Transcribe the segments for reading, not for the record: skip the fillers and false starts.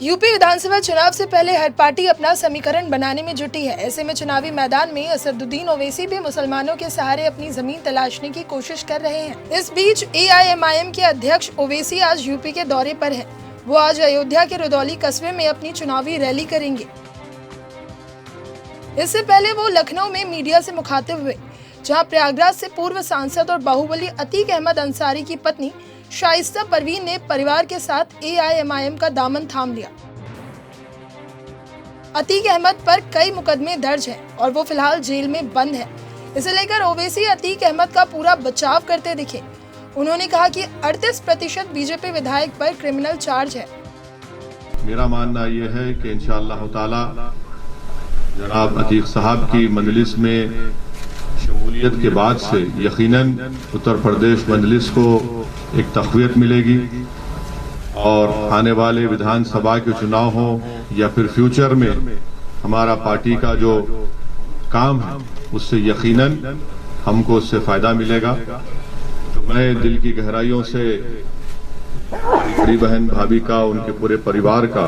UP विधानसभा चुनाव से पहले हर पार्टी अपना समीकरण बनाने में जुटी है। ऐसे में चुनावी मैदान में असदुद्दीन ओवैसी भी मुसलमानों के सहारे अपनी जमीन तलाशने की कोशिश कर रहे हैं। इस बीच AIMIM के अध्यक्ष ओवैसी आज यूपी के दौरे पर हैं। वो आज अयोध्या के रुदौली कस्बे में अपनी चुनावी रैली करेंगे। इससे पहले वो लखनऊ में मीडिया से मुखातिब हुए, जहां प्रयागराज से पूर्व सांसद और बाहुबली अतीक अहमद अंसारी की पत्नी शाइस्ता परवीन ने परिवार के साथ AIMIM का दामन थाम लिया। अतीक अहमद पर कई मुकदमे दर्ज हैं और वो फिलहाल जेल में बंद है। इसे लेकर ओवैसी अतीक अहमद का पूरा बचाव करते दिखे। उन्होंने कहा कि 38% बीजेपी विधायक पर क्रिमिनल चार्ज है। मेरा मानना ये है कि इंशाअल्लाह ताला जनाब अतीक साहब की मजलिस में शमूलियत के बाद से यकीनन उत्तर प्रदेश मजलिस को एक तक़वियत मिलेगी और आने वाले विधानसभा के चुनाव हो या फिर फ्यूचर में हमारा पार्टी का जो काम है उससे यकीनन हमको उससे फ़ायदा मिलेगा। तो मैं दिल की गहराइयों से बड़ी बहन भाभी का, उनके पूरे परिवार का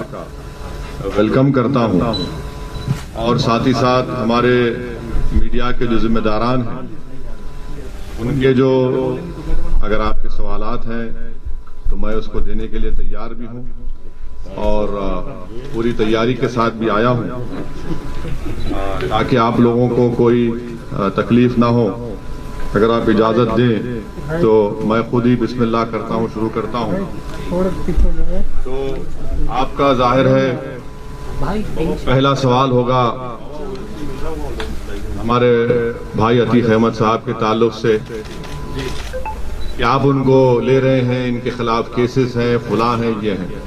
वेलकम करता हूं और साथ ही साथ हमारे मीडिया के जो जिम्मेदारान हैं उनके जो अगर आपके सवालात हैं तो मैं उसको देने के लिए तैयार भी हूं और पूरी तैयारी के साथ भी आया हूं ताकि आप लोगों को कोई तकलीफ ना हो। अगर आप इजाज़त दें तो मैं खुद ही बिस्मिल्लाह करता हूं, शुरू करता हूं। तो आपका जाहिर है पहला सवाल होगा हमारे भाई अतीक अहमद साहब के ताल्लुक से कि आप उनको ले रहे हैं, इनके खिलाफ केसेस हैं, फुला हैं, ये हैं।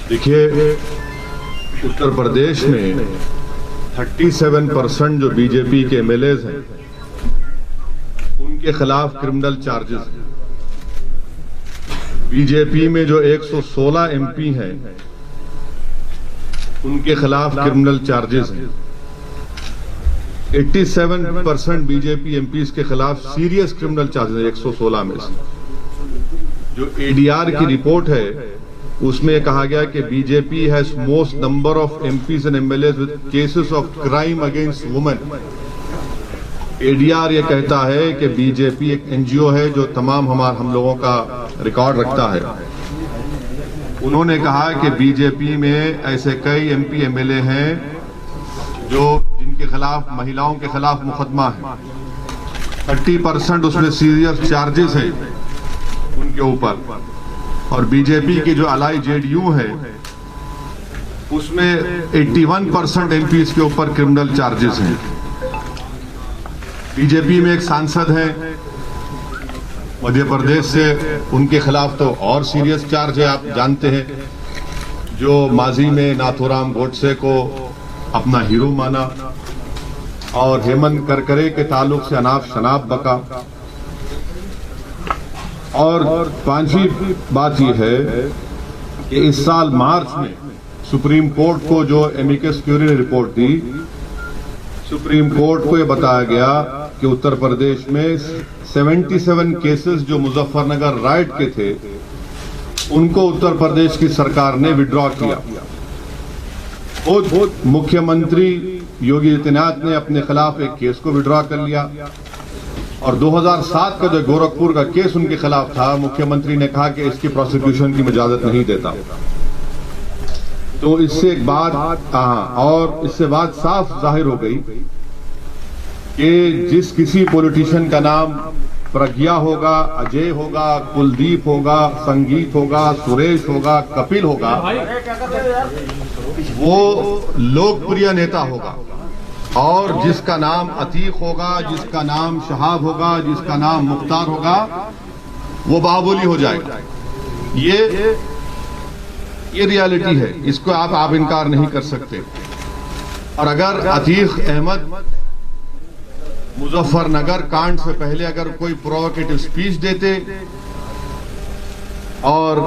देखिए उत्तर प्रदेश में 37% जो बीजेपी के MLAs हैं उनके खिलाफ क्रिमिनल चार्जेस हैं। बीजेपी में जो 116 MP हैं उनके खिलाफ क्रिमिनल चार्जेस हैं। 87% बीजेपी MPs के खिलाफ सीरियस क्रिमिनल चार्जेस हैं 116 में से। जो ADR की रिपोर्ट है उसमें कहा गया कि BJP has most number of MPs and MLAs with cases of crime against women. ADR ये कहता है कि बीजेपी एक NGO है जो तमाम हम लोगों का रिकॉर्ड रखता है। उन्होंने कहा कि बीजेपी में ऐसे कई MP MLA हैं जो जिनके खिलाफ महिलाओं के खिलाफ मुकदमा है। 30% उसमें सीरियस चार्जेस हैं उनके ऊपर। और बीजेपी के जो अलाई JDU है उसमें 81% MPs के ऊपर क्रिमिनल चार्जेस हैं। बीजेपी में एक सांसद हैं मध्य प्रदेश से, उनके खिलाफ तो और सीरियस चार्ज है। आप जानते हैं जो माजी में नाथूराम गोडसे को अपना हीरो माना और हेमंत करकरे के ताल्लुक से अनाप शनाप बका। और पांचवी बात यह है कि इस साल मार्च में सुप्रीम कोर्ट को जो एमिकस क्यूरी ने रिपोर्ट दी, सुप्रीम कोर्ट को यह बताया गया कि उत्तर प्रदेश में 77 केसेस जो मुजफ्फरनगर राइट के थे उनको उत्तर प्रदेश की सरकार ने विड्रॉ किया। मुख्यमंत्री योगी आदित्यनाथ ने अपने खिलाफ एक केस को विड्रॉ कर लिया और 2007 का जो गोरखपुर का केस उनके खिलाफ था, मुख्यमंत्री ने कहा कि इसकी प्रोसिक्यूशन की इजाजत नहीं देता। तो इससे एक बात और इससे बात साफ जाहिर हो गई कि जिस किसी पॉलिटिशियन का नाम प्रज्ञा होगा, अजय होगा, कुलदीप होगा, संगीत होगा, सुरेश होगा, कपिल होगा, वो लोकप्रिय नेता होगा। और जिसका नाम अतीक होगा, जिसका नाम शहाब होगा, जिसका नाम मुख्तार होगा, वो बाहुबली हो जाएगा। ये रियलिटी है, इसको आप इनकार नहीं कर सकते। और अगर अतीक अहमद मुजफ्फरनगर कांड से पहले अगर कोई प्रोवोकेटिव स्पीच देते और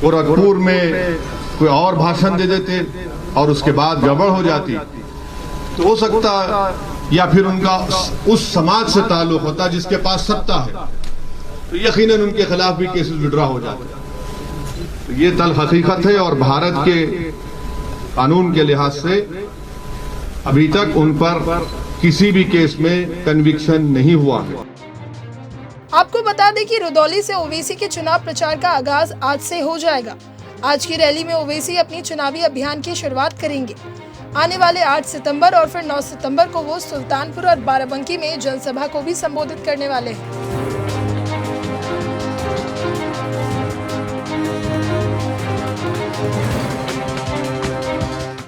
गोरखपुर में कोई और भाषण दे देते और उसके बाद गड़बड़ हो जाती तो हो सकता या फिर उनका उस समाज से ताल्लुक होता जिसके पास सत्ता है, तो यकीनन उनके खिलाफ भी केसेस विड्रॉ हो जाते। ये तल हकीकत है और भारत के कानून के लिहाज से अभी तक उन पर किसी भी केस में कन्विक्शन नहीं हुआ है। आपको बता दें कि रुदौली से ओवैसी के चुनाव प्रचार का आगाज आज से हो जाएगा। आज की रैली में ओवैसी अपनी चुनावी अभियान की शुरुआत करेंगे। आने वाले 8 सितंबर और फिर 9 सितंबर को वो सुल्तानपुर और बाराबंकी में जनसभा को भी संबोधित करने वाले हैं।